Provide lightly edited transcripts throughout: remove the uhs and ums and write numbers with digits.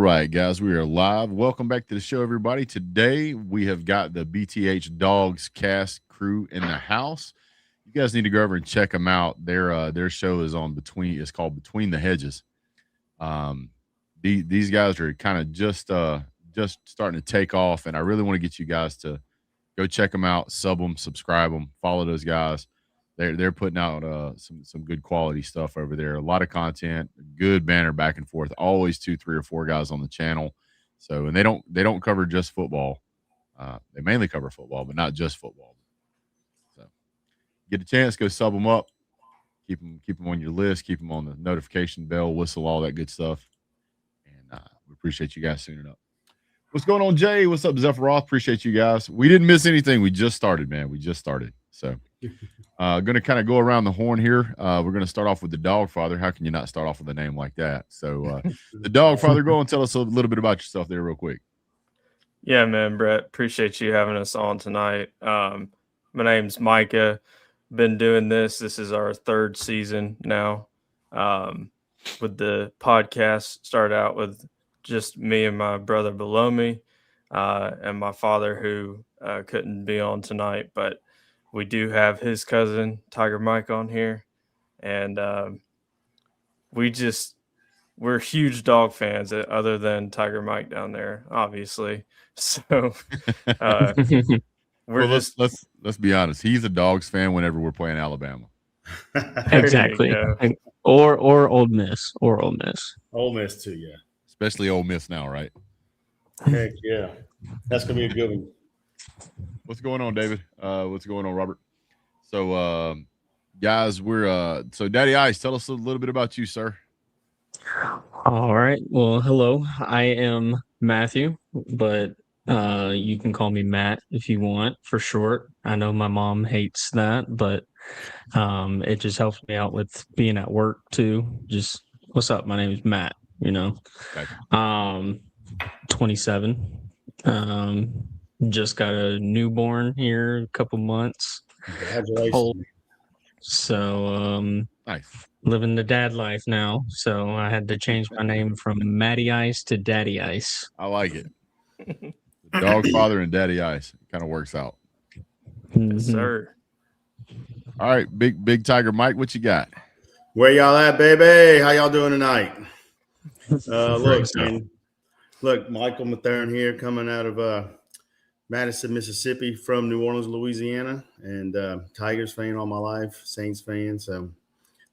right, guys, we are live. Welcome back to the show, everybody. Today we have got the BTH Dogs cast crew in the house. You guys need to go over and check them out. Their show is on between. It's called Between the Hedges. Um, these guys are kind of just starting to take off, and I really want to get you guys to go check them out, sub them, subscribe them, follow those guys. They're putting out some good quality stuff over there. A lot of content, good banner back and forth. Always 2, 3, or 4 guys on the channel. So, and they don't cover just football. They mainly cover football, but not just football. So, get a chance, go sub them up. Keep them on your list. Keep them on the notification bell, whistle, all that good stuff. And we appreciate you guys tuning up. What's going on, Jay? What's up, Zephyr Roth? Appreciate you guys. We didn't miss anything. We just started, man. We just started. So, going to kind of go around the horn here. We're going to start off with the Dog Father. How can you not start off with a name like that? So, the Dog Father, go and tell us a little bit about yourself there, real quick. Yeah, man, Brett. Appreciate you having us on tonight. My name's Micah. Been doing this. This is our 3rd season now. With the podcast, started out with just me and my brother below me, and my father who couldn't be on tonight, but we do have his cousin Tiger Mike on here, and we're huge dog fans other than Tiger Mike down there, obviously. So let's be honest. He's a Dogs fan whenever we're playing Alabama. Exactly. Or Ole Miss. Ole Miss too, yeah. Especially Ole Miss now, right? Heck yeah. That's gonna be a good one. What's going on, David? What's going on, Robert? So guys, we're so Daddy Ice, tell us a little bit about you, sir. All right. Well, hello. I am Matthew, but you can call me Matt if you want for short. I know my mom hates that, but it just helps me out with being at work too. Just what's up? My name is Matt, Gotcha. 27. Just got a newborn here, a couple months. Congratulations. Old. So Nice. Living the dad life now. So I had to change my name from Matty Ice to Daddy Ice. I like it. The Dog Father and Daddy Ice. It kind of works out. Yes, sir. All right, big Tiger Mike, what you got? Where y'all at, baby? How y'all doing tonight? Look, Michael Mathern here, coming out of Madison, Mississippi, from New Orleans, Louisiana, and Tigers fan all my life, Saints fan. So,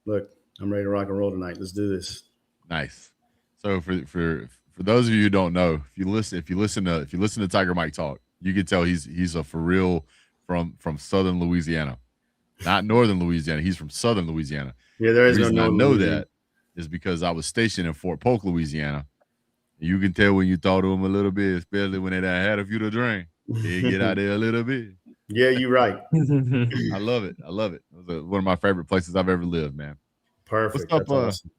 look, I'm ready to rock and roll tonight. Let's do this. Nice. So for those of you who don't know, if you listen to Tiger Mike talk, you can tell he's a for real from Southern Louisiana, not Northern Louisiana. He's from Southern Louisiana. Yeah, there is the reason no. I know that is because I was stationed in Fort Polk, Louisiana. You can tell when you talk to him a little bit, especially when they done had a few to drink. They get out there a little bit. Yeah, you're right. I love it. It was one of my favorite places I've ever lived, man. Perfect. What's up, awesome.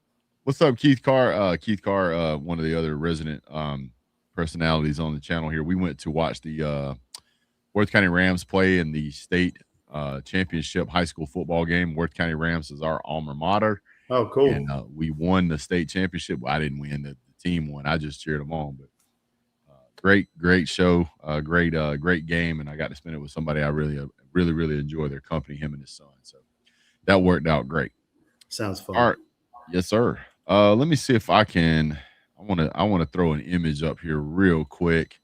What's up, Keith Carr? Keith Carr, one of the other resident personalities on the channel here. We went to watch the Worth County Rams play in the state championship high school football game. Worth County Rams is our alma mater. Oh, cool. And we won the state championship. Well, I didn't win. The team won. I just cheered them on. But great show. Great game. And I got to spend it with somebody I really enjoy their company, him and his son. So that worked out great. Sounds fun. All right. Yes, sir. Let me see if I can. I want to throw an image up here real quick.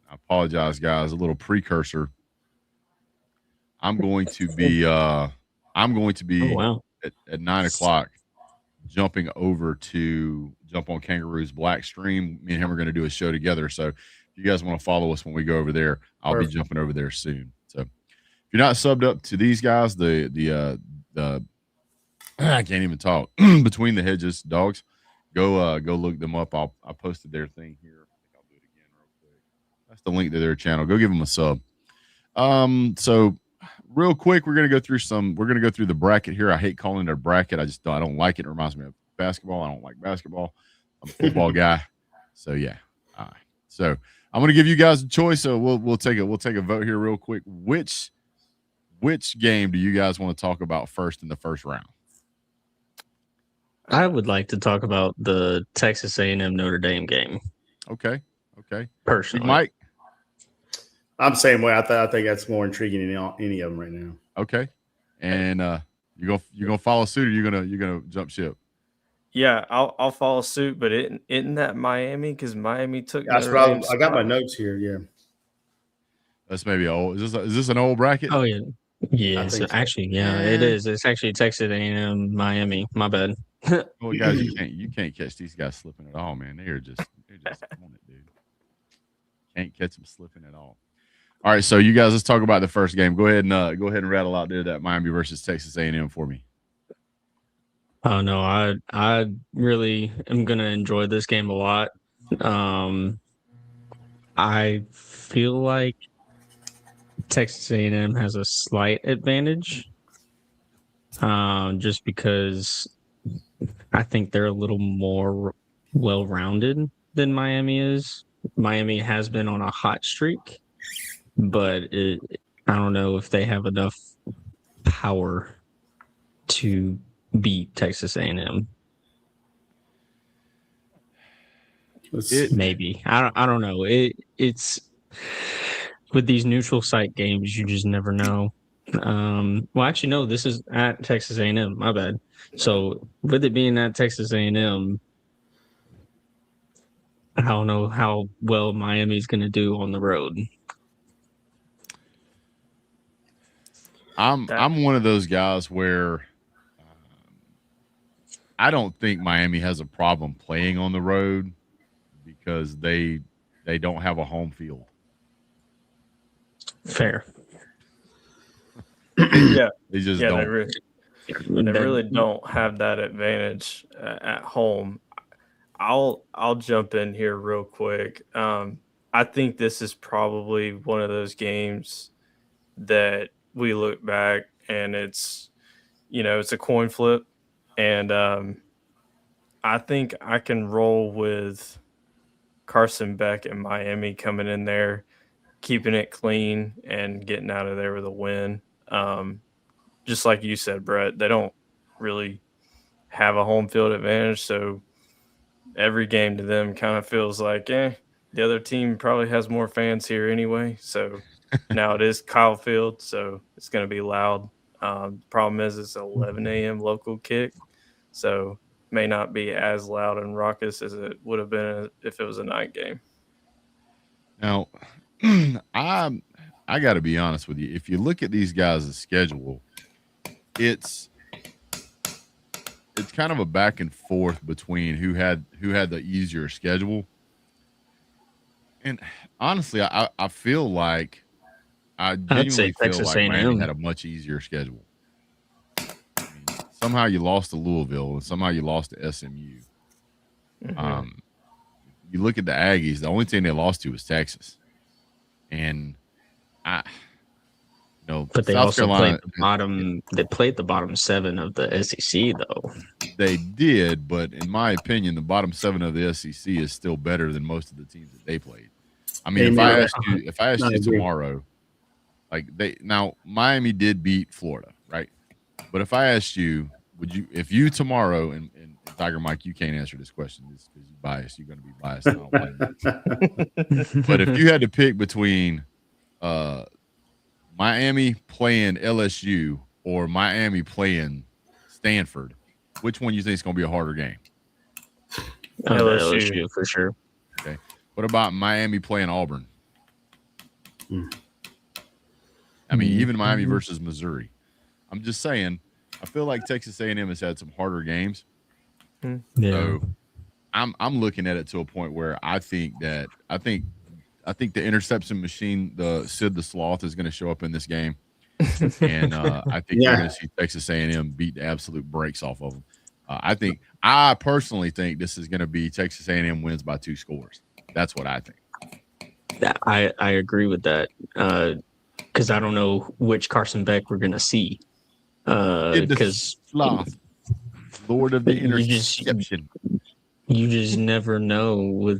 I apologize, guys. A little precursor. I'm going to be Oh, wow. at 9:00 jumping over to Jump on Kangaroos Black Stream. Me and him are going to do a show together. So if you guys want to follow us when we go over there, I'll be jumping over there soon. So if you're not subbed up to these guys, the I can't even talk. Between the Hedges Dogs, go look them up. I posted their thing here. I think I'll do it again real quick. That's the link to their channel. Go give them a sub. So real quick, we're gonna go through the bracket here. I hate calling it a bracket. I don't like it. It reminds me of basketball. I don't like basketball. I'm a football guy. So yeah. All right. So I'm gonna give you guys a choice. So we'll take a vote here real quick. Which game do you guys want to talk about first in the first round? I would like to talk about the Texas A&M Notre Dame game Okay. Big personally. Mike. I'm the same way. I think that's more intriguing than any of them right now. Okay. And you're gonna follow suit, or you're gonna jump ship? Yeah, I'll follow suit, but isn't that Miami? Because Miami took That's Notre what Dame's I got my spot. notes here. Yeah, That's maybe old. Is this an old bracket? Oh yeah, yeah. I think so. Actually, yeah, it is. It's actually Texas A&M Miami. My bad. Well, guys, you can't catch these guys slipping at all, man. They're just on it, dude. Can't catch them slipping at all. All right, so you guys, let's talk about the first game. Go ahead and rattle out there that Miami versus Texas A&M for me. Oh no, I really am gonna enjoy this game a lot. I feel like Texas A&M has a slight advantage, just because I think they're a little more well-rounded than Miami is. Miami has been on a hot streak, but I don't know if they have enough power to beat Texas A&M. Maybe I don't know. It's with these neutral site games, you just never know. Well, actually, no. This is at Texas A&M. My bad. So with it being at Texas A&M, I don't know how well Miami's going to do on the road. I'm one of those guys where I don't think Miami has a problem playing on the road because they don't have a home field. Fair. Yeah, They just yeah, don't. they really don't have that advantage at home. I'll jump in here real quick. I think this is probably one of those games that we look back and it's a coin flip, and I think I can roll with Carson Beck and Miami coming in there, keeping it clean and getting out of there with a win. Just like you said, Brett, they don't really have a home field advantage, so every game to them kind of feels like, the other team probably has more fans here anyway. So now it is Kyle Field, so it's going to be loud. Problem is it's 11 a.m. local kick, so may not be as loud and raucous as it would have been if it was a night game. Now, I got to be honest with you. If you look at these guys' schedule, it's kind of a back and forth between who had the easier schedule. And honestly, I feel like I'd genuinely say feel Texas like Miami A&M. had a much easier schedule. I mean, somehow you lost to Louisville and somehow you lost to SMU. Mm-hmm. You look at the Aggies, the only team they lost to was Texas. And but they South also Carolina, played the bottom. They played the bottom 7 of the SEC, though. They did, but in my opinion, the bottom 7 of the SEC is still better than most of the teams that they played. I mean, if I asked you tomorrow, Miami did beat Florida, right? But if I asked you, if you tomorrow, and Tiger Mike, you can't answer this question because you're biased. You're going to be biased. I don't like but if you had to pick between Miami playing LSU or Miami playing Stanford, which one you think is going to be a harder game? LSU for sure. Okay. What about Miami playing Auburn? I mean, even Miami versus Missouri. I'm just saying, I feel like Texas A&M has had some harder games. Yeah. So I'm looking at it to a point where I think the interception machine, the Sid the Sloth, is going to show up in this game, and I think you're going to see Texas A&M beat the absolute brakes off of them. I personally think this is going to be Texas A&M wins by 2 scores. That's what I think. I agree with that because I don't know which Carson Beck we're going to see. Because Sloth, Lord of the interception. You just never know.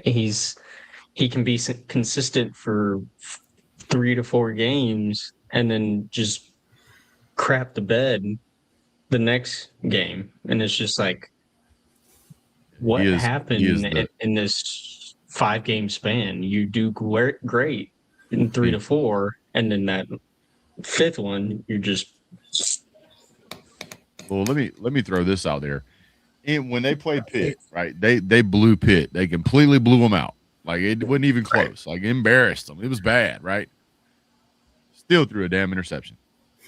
He can be consistent for 3 to 4 games and then just crap the bed the next game, and it's just like, what He is happened in this 5-game span? You do great in 3 to 4, and then that 5th one, you're just Well, let me throw this out there. And when they played Pitt, right? They blew Pitt. They completely blew them out. Like it wasn't even close. Like embarrassed them. It was bad, right? Still threw a damn interception.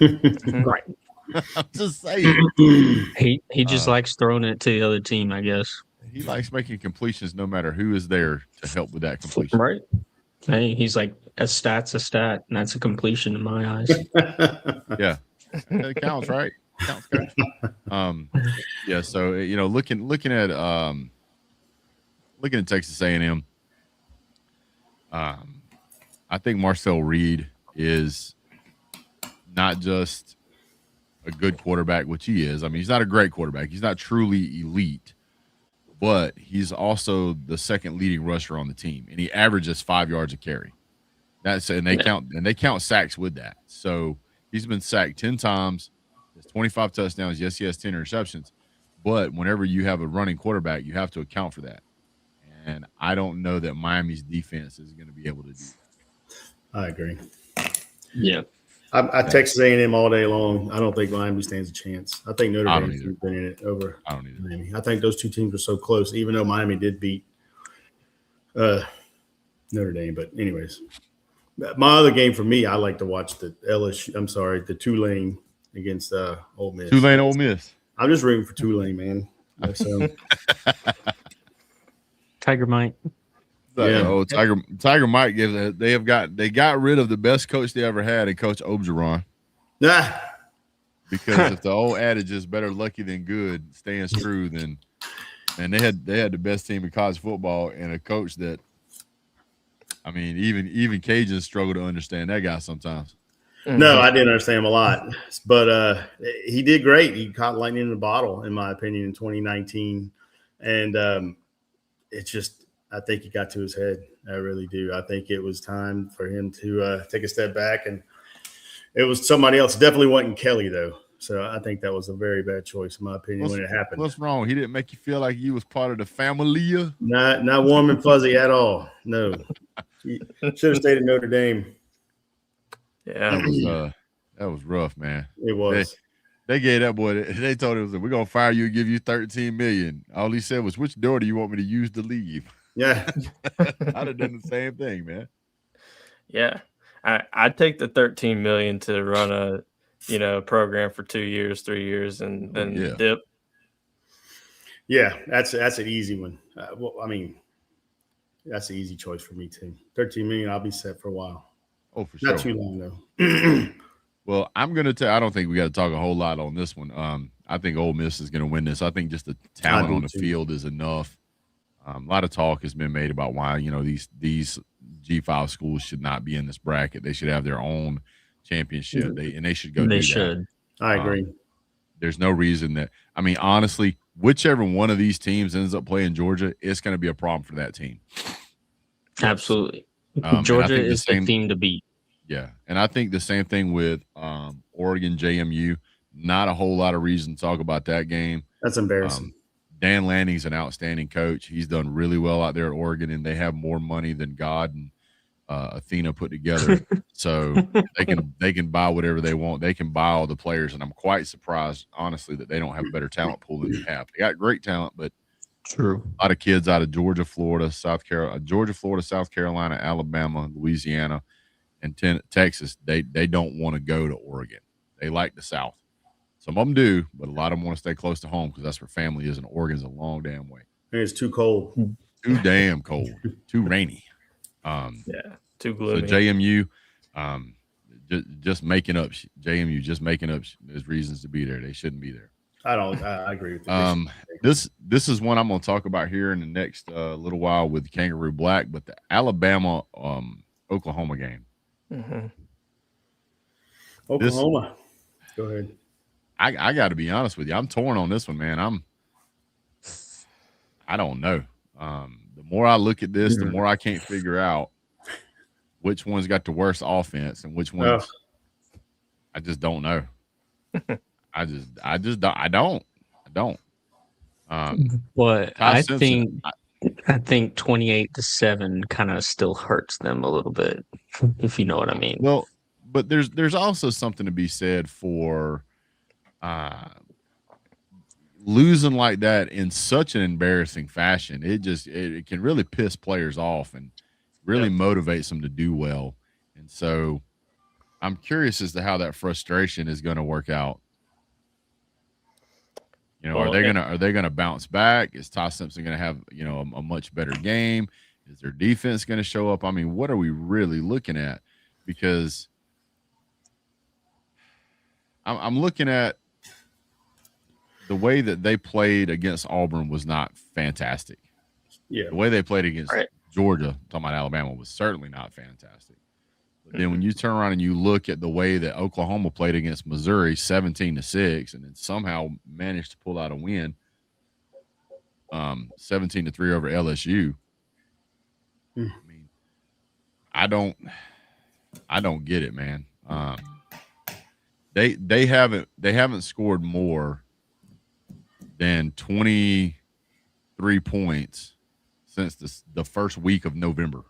right. I'm just saying. He just likes throwing it to the other team, I guess. He likes making completions no matter who is there to help with that completion. Right. Hey, he's like, a stat's a stat, and that's a completion in my eyes. Yeah. It counts, right? Counts, coach. Yeah, so looking at Texas A&M, I think Marcel Reed is not just a good quarterback, which he is. I mean, he's not a great quarterback. He's not truly elite, but he's also the second leading rusher on the team, and he averages 5 yards a carry. They count sacks with that. So he's been sacked 10 times. Has 25 touchdowns. Yes, he has 10 interceptions. But whenever you have a running quarterback, you have to account for that. And I don't know that Miami's defense is going to be able to do that. I agree. Yeah. I Texas A&M all day long. I don't think Miami stands a chance. I think Notre Dame's been in it over Miami. I think those two teams were so close, even though Miami did beat Notre Dame. But anyways, my other game for me, I like to watch the Tulane against Ole Miss. Tulane, Ole Miss. I'm just rooting for Tulane, man. So, Tiger Mike. Yeah. Tiger Mike they got rid of the best coach they ever had in Coach Ogeron. Because if the old adage is better lucky than good stands true, then they had the best team in college football and a coach that, I mean, even Cajuns struggle to understand that guy sometimes. No, I didn't understand him a lot, but he did great. He caught lightning in the bottle, in my opinion, in 2019, and it's just, I think he got to his head. I really do. I think it was time for him to take a step back, and it was somebody else. Definitely wasn't Kelly, though. So I think that was a very bad choice, in my opinion, when it happened. What's wrong? He didn't make you feel like you was part of the family? Not warm and fuzzy at all. No. He should have stayed at Notre Dame. Yeah. That was rough, man. It was. They gave that boy. They told him, "We're gonna fire you and give you $13 million." All he said was, "Which door do you want me to use to leave?" Yeah, I'd have done the same thing, man. Yeah, I'd take the $13 million to run a program for 2 years, 3 years, and then dip. Yeah, that's an easy one. Well, I mean, that's an easy choice for me too. $13 million, I'll be set for a while. Oh, for sure. Not too long though. Well, I'm gonna tell. I don't think we got to talk a whole lot on this one. I think Ole Miss is gonna win this. I think just the talent on the field is enough. A lot of talk has been made about why these G5 schools should not be in this bracket. They should have their own championship. They should go. They should. I agree. There's no reason that. I mean, honestly, whichever one of these teams ends up playing Georgia, it's going to be a problem for that team. Absolutely. Georgia is the team to beat. Yeah, and I think the same thing with Oregon JMU. Not a whole lot of reason to talk about that game. That's embarrassing. Dan Lanning's an outstanding coach. He's done really well out there at Oregon, and they have more money than God and Athena put together. So they can buy whatever they want. They can buy all the players, and I'm quite surprised, honestly, that they don't have a better talent pool than they have. They got great talent, but true. A lot of kids out of Georgia, Florida, South Carolina, Alabama, Louisiana, and Texas. They don't want to go to Oregon. They like the South. Some of them do, but a lot of them want to stay close to home because that's where family is, and Oregon's a long damn way. It's too cold. Too damn cold. Too rainy. Too gloomy. So JMU, just making up. JMU just making up there's reasons to be there. They shouldn't be there. I agree with you. This is one I'm going to talk about here in the next little while with Kangaroo Black, but the Alabama Oklahoma game. Mm-hmm. Oklahoma. Go ahead. I got to be honest with you. I'm torn on this one, man. I don't know. The more I look at this, the more I can't figure out which one's got the worst offense and which one's. I just don't know. I don't. But Ty I Simpson, think 28-7 kind of still hurts them a little bit, if you know what I mean. well, but there's also something to be said for losing like that in such an embarrassing fashion. It can really piss players off and really motivates them to do well. And so I'm curious as to how that frustration is going to work out. You know, Well, are they gonna bounce back? Is Ty Simpson gonna have, you know, a much better game? Is their defense gonna show up? I mean, what are we really looking at? Because I'm looking at the way that they played against Auburn was not fantastic. Yeah. The way they played against Right. Georgia, talking about Alabama, was certainly not fantastic. But then when you turn around and you look at the way that Oklahoma played against Missouri, 17-6, and then somehow managed to pull out a win, 17-3 over LSU. I mean, I don't get it, man. They haven't scored more than 23 points since the first week of November.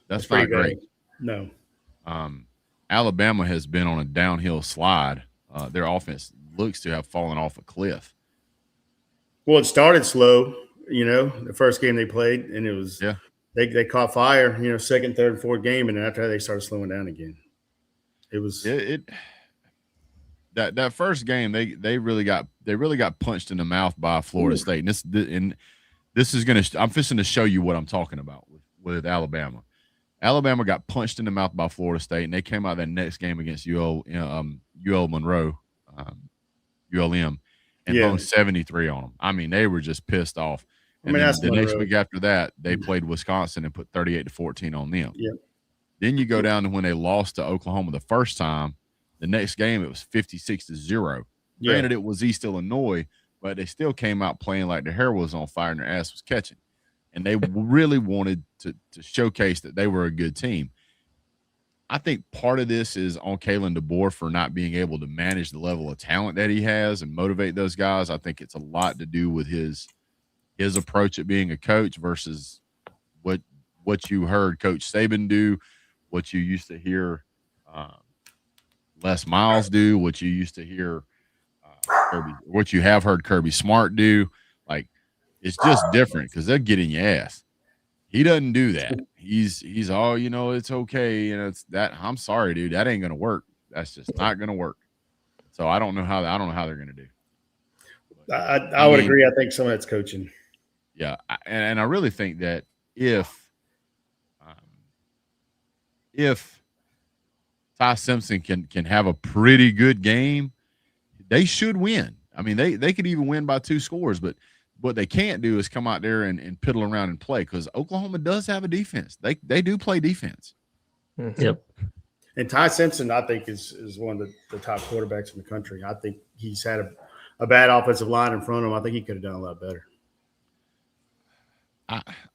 That's not great. No. Alabama has been on a downhill slide. Their offense looks to have fallen off a cliff. Well, it started slow, you know, the first game they played, and it was they caught fire, you know, second, third, fourth game, and after that they started slowing down again. It was that first game they really got punched in the mouth by Florida State, and this is gonna I'm fixing to show you what I'm talking about with Alabama. Alabama got punched in the mouth by Florida State, and they came out that next game against UL Monroe, ULM, and hung 73 on them. I mean, they were just pissed off. And then the next week after that, they played Wisconsin and put 38-14 on them. Yep. Then you go down to when they lost to Oklahoma the first time. The next game, it was 56-0. Granted, it was East Illinois, but they still came out playing like their hair was on fire and their ass was catching. And they really wanted to showcase that they were a good team. I think part of this is on Kalen DeBoer for not being able to manage the level of talent that he has and motivate those guys. I think it's a lot to do with his approach at being a coach versus what you heard Coach Saban do, what you used to hear Les Miles do, what you used to hear what you have heard Kirby Smart do. Like, it's just different because they'll get in your ass. He doesn't do that. He's oh, you know, it's okay. You know, it's that. I'm sorry, dude. That ain't gonna work. That's just not gonna work. So I don't know how they're gonna do. I would agree. I think some of that's coaching. Yeah, and I really think that if Ty Simpson can have a pretty good game, they should win. I mean, they could even win by 2 scores, but what they can't do is come out there and piddle around and play, because Oklahoma does have a defense. They do play defense. Yep. And Ty Simpson, I think, is one of the top quarterbacks in the country. I think he's had a bad offensive line in front of him. I think he could have done a lot better.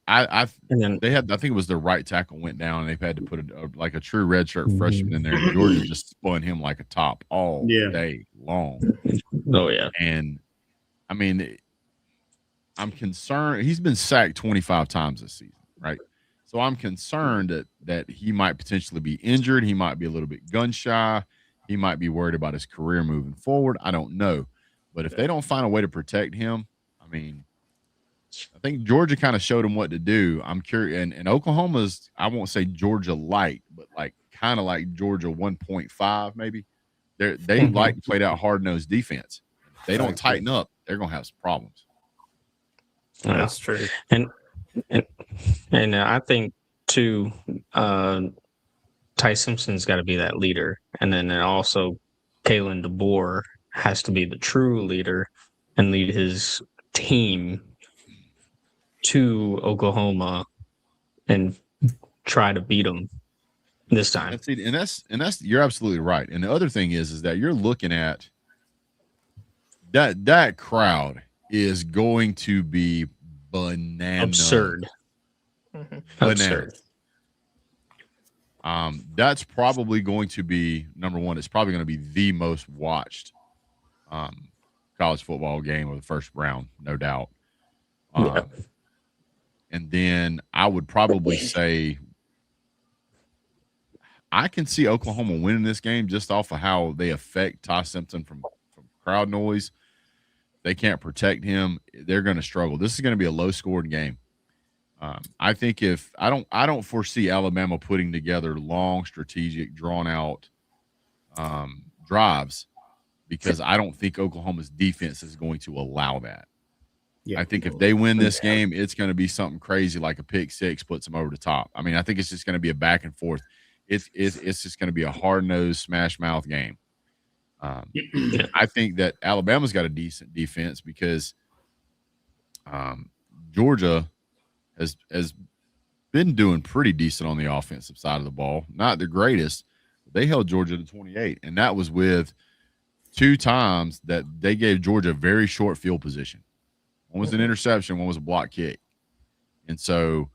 I think it was their right tackle went down, and they've had to put a true redshirt freshman in there. And Georgia just spun him like a top all day long. Oh yeah. And I mean, I'm concerned. He's been sacked 25 times this season, right? So I'm concerned that he might potentially be injured. He might be a little bit gun shy. He might be worried about his career moving forward. I don't know. But if they don't find a way to protect him, I mean, I think Georgia kind of showed him what to do. I'm curious. And Oklahoma's, I won't say Georgia light, but like kind of like Georgia 1.5 maybe. They like to play that hard-nosed defense. If they don't tighten up, they're going to have some problems. That's true. And I think too, Ty Simpson's got to be that leader, and then also Kalen DeBoer has to be the true leader and lead his team to Oklahoma and try to beat them this time. And that's you're absolutely right. And the other thing is that you're looking at that crowd is going to be bananas. Absurd. Bananas. That's probably going to be number one. It's probably going to be the most watched college football game of the first round, no doubt. Yeah. And then I would probably say I can see Oklahoma winning this game just off of how they affect Ty Simpson from crowd noise. They can't protect him. They're going to struggle. This is going to be a low-scored game. I think if I don't foresee Alabama putting together long, strategic, drawn-out drives because I don't think Oklahoma's defense is going to allow that. Yeah, I think if they win this game, it's going to be something crazy like a pick six puts them over the top. I mean, I think it's just going to be a back and forth. It's just going to be a hard-nosed, smash-mouth game. I think that Alabama's got a decent defense because Georgia has been doing pretty decent on the offensive side of the ball. Not the greatest. They held Georgia to 28, and that was with 2 times that they gave Georgia a very short field position. One was an interception, one was a block kick. And so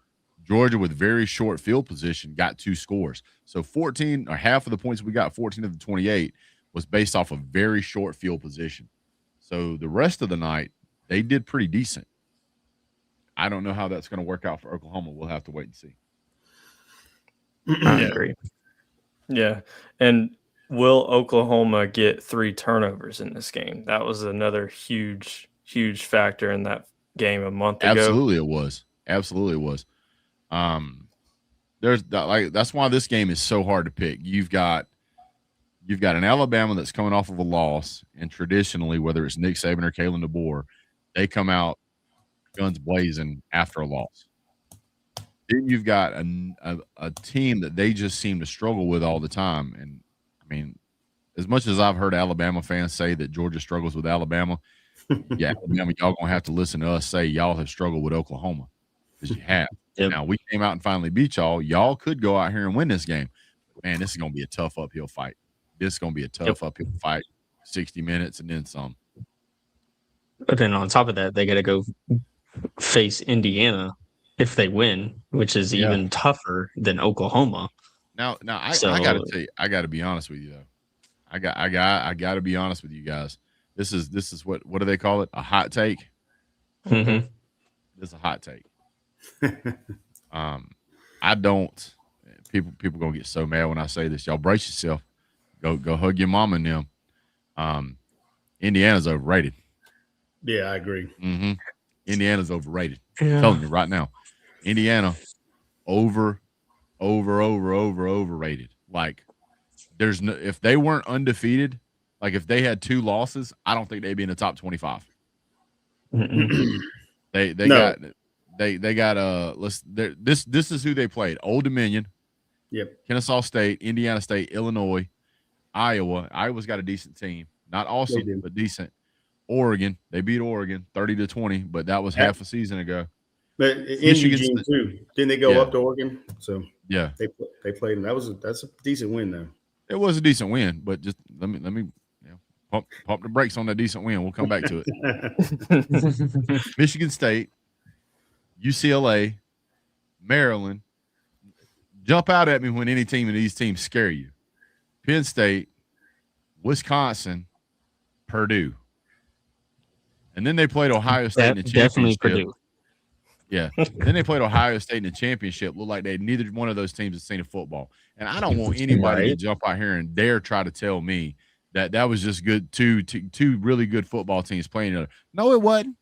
Georgia with very short field position got 2 scores. So 14 or half of the points we got, 14 of the 28, was based off of very short field position. So the rest of the night, they did pretty decent. I don't know how that's going to work out for Oklahoma. We'll have to wait and see. I agree. Yeah. And will Oklahoma get 3 turnovers in this game? That was another huge factor in that game a month ago. Absolutely it was. That's why this game is so hard to pick. You've got an Alabama that's coming off of a loss, and traditionally, whether it's Nick Saban or Kalen DeBoer, they come out guns blazing after a loss. Then you've got a team that they just seem to struggle with all the time. And I mean, as much as I've heard Alabama fans say that Georgia struggles with Alabama, yeah, Alabama, y'all gonna have to listen to us say y'all have struggled with Oklahoma because you have. Yep. Now we came out and finally beat y'all. Y'all could go out here and win this game. Man, this is gonna be a tough uphill fight. This is gonna be a tough uphill fight. 60 minutes and then some. But then on top of that, they got to go face Indiana if they win, which is even tougher than Oklahoma. Now I gotta tell you, I gotta be honest with you though. I gotta be honest with you guys. This is what do they call it? A hot take. Mm-hmm. This is a hot take. I don't. People gonna get so mad when I say this. Y'all brace yourself. Go hug your mama and them. Indiana's overrated. Yeah, I agree. Mm-hmm. Indiana's overrated. Yeah. I'm telling you right now. Indiana overrated. Like there's no, if they weren't undefeated, like if they had 2 losses, I don't think they'd be in the top 25. They got this is who they played. Old Dominion, Kennesaw State, Indiana State, Illinois, Iowa. Iowa's got a decent team. Not awesome, but decent. Oregon, they beat Oregon 30-20, but that was half a season ago. But in Eugene too, didn't they go up to Oregon? So yeah, they played them. That's a decent win though. It was a decent win, but just let me pump the brakes on that decent win. We'll come back to it. Michigan State, UCLA, Maryland. Jump out at me when any team of these teams scare you. Penn State, Wisconsin, Purdue. And then they played Ohio State in the championship. Definitely Purdue. Yeah. Then they played Ohio State in the championship. Looked like neither one of those teams had seen a football. And I don't want anybody to jump out here and dare try to tell me that was just good. Two really good football teams playing each other. No, it wasn't.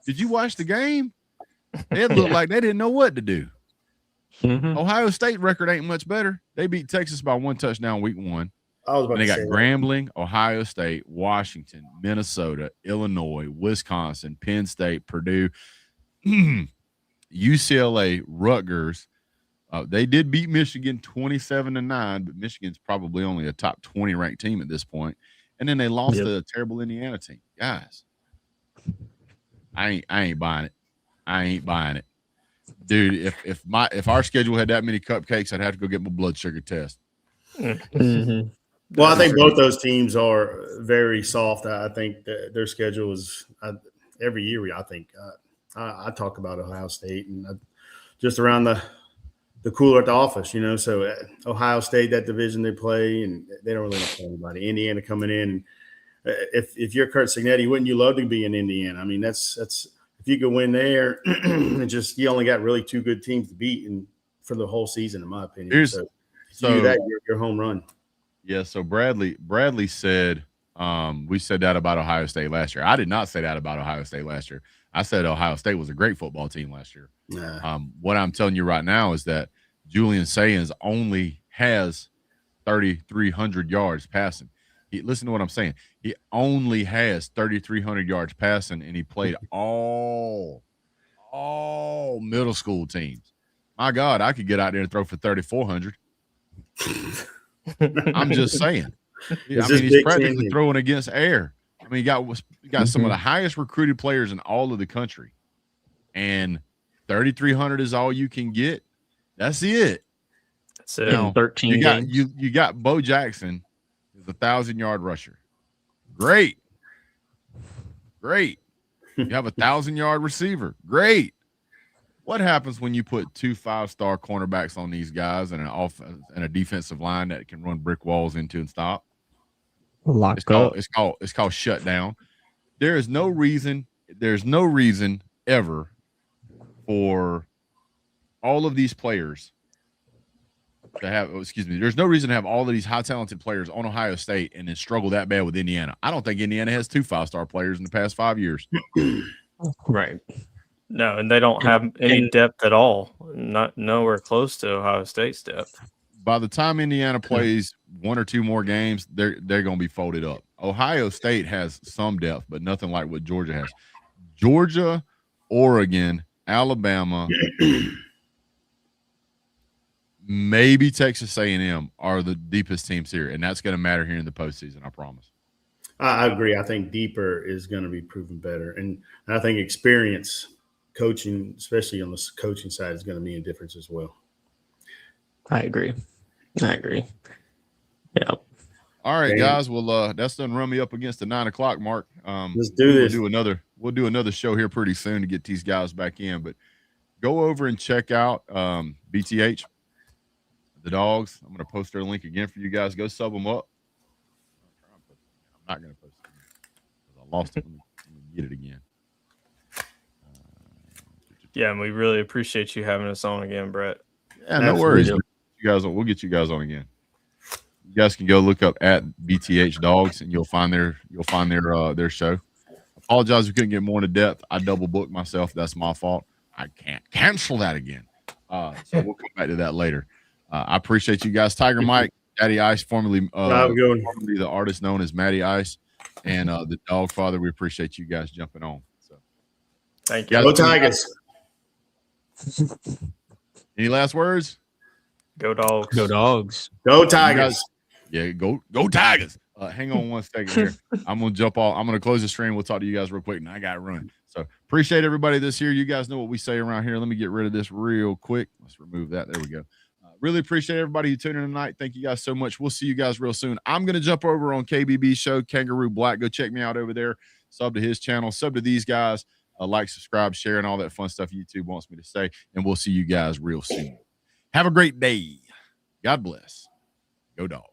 Did you watch the game? It looked like they didn't know what to do. Mm-hmm. Ohio State record ain't much better. They beat Texas by 1 touchdown week 1. And they got Grambling, Ohio State, Washington, Minnesota, Illinois, Wisconsin, Penn State, Purdue, UCLA, Rutgers. They did beat Michigan 27-9, but Michigan's probably only a top 20 ranked team at this point. And then they lost to a terrible Indiana team. Guys, I ain't buying it. I ain't buying it. Dude, if our schedule had that many cupcakes, I'd have to go get my blood sugar test. Mm-hmm. Well, I think both those teams are very soft. I think their schedule is every year. I think I talk about Ohio State and just around the the cooler at the office, you know. So Ohio State, that division they play, and they don't really play anybody. Indiana coming in. If you're Kurt Signetti, wouldn't you love to be in Indiana? I mean, that's if you could win there, and just you only got really two good teams to beat and for the whole season, in my opinion. So you do that, you're home run. Yeah. So Bradley said we said that about Ohio State last year. I did not say that about Ohio State last year. I said Ohio State was a great football team last year. Nah. What I'm telling you right now is that Julian Sayans only has 3,300 yards passing. Listen to what I'm saying. He only has 3,300 yards passing, and he played all middle school teams. My God, I could get out there and throw for 3,400. I'm just saying. I mean, he's practically throwing against air. I mean, he got some of the highest recruited players in all of the country, and 3,300 is all you can get. That's it. That's it. In 13 games. You got Bo Jackson, is a 1,000-yard rusher. Great. You have a 1,000-yard receiver. Great. What happens when you put 2 5-star cornerbacks on these guys and a defensive line that can run brick walls into and stop? It's called shutdown. There's no reason ever for all of these players to have, there's no reason to have all of these high talented players on Ohio State and then struggle that bad with Indiana. I don't think Indiana has 2 5-star players in the past 5 years. Right. No, and they don't have any depth at all. Not nowhere close to Ohio State's depth. By the time Indiana plays 1 or 2 more games, they're going to be folded up. Ohio State has some depth, but nothing like what Georgia has. Georgia, Oregon, Alabama, maybe Texas A&M are the deepest teams here, and that's going to matter here in the postseason, I promise. I agree. I think deeper is going to be proven better, and I think experience, coaching, especially on the coaching side, is going to be a difference as well. I agree. Yeah. All right, guys. Well, that's done run me up against the 9 o'clock mark. Let's do this. We'll do another show here pretty soon to get these guys back in. But go over and check out BTH, the Dogs. I'm going to post their link again for you guys. Go sub them up. I'm not going to post it again. I lost it. Let me get it again. Yeah, and we really appreciate you having us on again, Brett. Yeah, no worries. We'll get you guys on again. You guys can go look up at BTH Dogs, and you'll find their show. Apologize we couldn't get more into depth. I double booked myself. That's my fault. I can't cancel that again. So we'll come back to that later. I appreciate you guys. Tiger Mike, Daddy Ice, formerly the artist known as Matty Ice, and the Dog Father. We appreciate you guys jumping on. So thank you. Go Tigers. Any last words? Go Dogs. Go Dogs. Go Tigers. Yeah, go Tigers. Hang on one second here. I'm going to jump off. I'm going to close the stream. We'll talk to you guys real quick, and I got to run. So appreciate everybody this year. You guys know what we say around here. Let me get rid of this real quick. Let's remove that. There we go. Really appreciate everybody who tuned in tonight. Thank you guys so much. We'll see you guys real soon. I'm going to jump over on KBB's show, Kangaroo Black. Go check me out over there. Sub to his channel. Sub to these guys. Like, subscribe, share, and all that fun stuff YouTube wants me to say. And we'll see you guys real soon. Have a great day. God bless. Go Dogs.